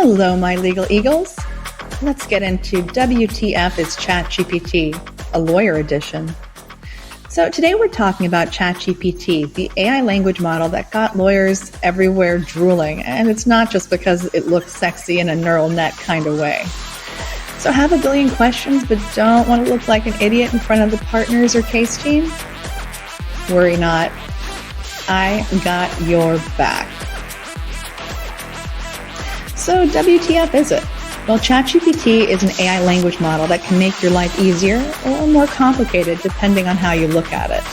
Hello, my legal eagles. Let's get into WTF is ChatGPT, a lawyer edition. So today we're talking about ChatGPT, the AI language model that got lawyers everywhere drooling. And it's not just because it looks sexy in a neural net kind of way. So have a billion questions but don't want to look like an idiot in front of the partners or case team? Worry not. I got your back. So WTF is it? Well, ChatGPT is an AI language model that can make your life easier or more complicated depending on how you look at it.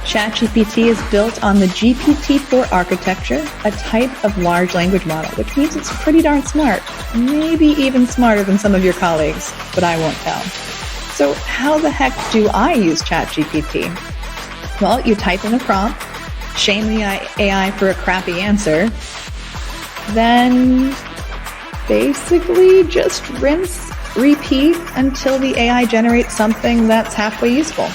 ChatGPT is built on the GPT-4 architecture, a type of large language model, which means it's pretty darn smart, maybe even smarter than some of your colleagues, but I won't tell. So how the heck do I use ChatGPT? Well, you type in a prompt, shame the AI for a crappy answer, then basically just rinse, repeat until the AI generates something that's halfway useful.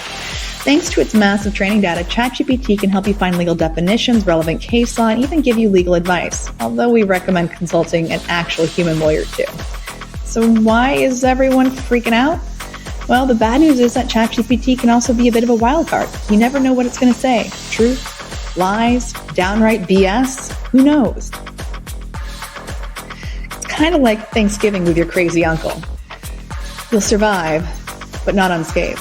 Thanks to its massive training data, ChatGPT can help you find legal definitions, relevant case law, and even give you legal advice, although we recommend consulting an actual human lawyer too. So why is everyone freaking out? Well, the bad news is that ChatGPT can also be a bit of a wild card. You never know what it's going to say. Truth, lies, downright BS, who knows? It's kind of like Thanksgiving with your crazy uncle. You'll survive, but not unscathed.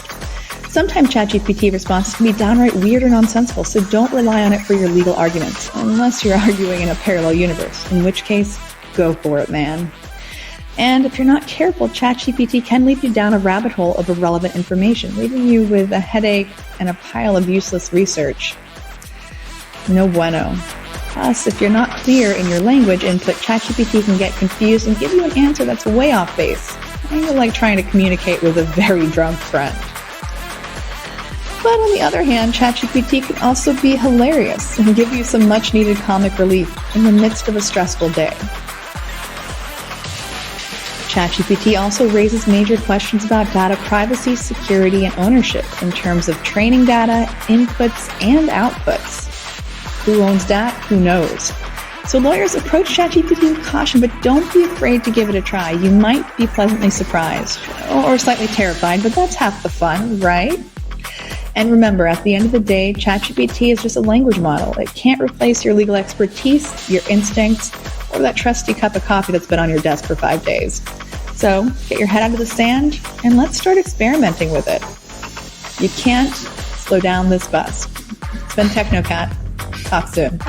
Sometimes ChatGPT responses can be downright weird or nonsensical, so don't rely on it for your legal arguments, unless you're arguing in a parallel universe, in which case, go for it, man. And if you're not careful, ChatGPT can lead you down a rabbit hole of irrelevant information, leaving you with a headache and a pile of useless research. No bueno. Plus, if you're not clear in your language input, ChatGPT can get confused and give you an answer that's way off base. Kind of like trying to communicate with a very drunk friend. But on the other hand, ChatGPT can also be hilarious and give you some much-needed comic relief in the midst of a stressful day. ChatGPT also raises major questions about data privacy, security, and ownership in terms of training data, inputs, and outputs. Who owns that? Who knows? So lawyers approach ChatGPT with caution, but don't be afraid to give it a try. You might be pleasantly surprised or slightly terrified, but that's half the fun, right? And remember, at the end of the day, ChatGPT is just a language model. It can't replace your legal expertise, your instincts, or that trusty cup of coffee that's been on your desk for 5 days. So get your head out of the sand and let's start experimenting with it. You can't slow down this bus. It's been TechnoCat. Talk soon.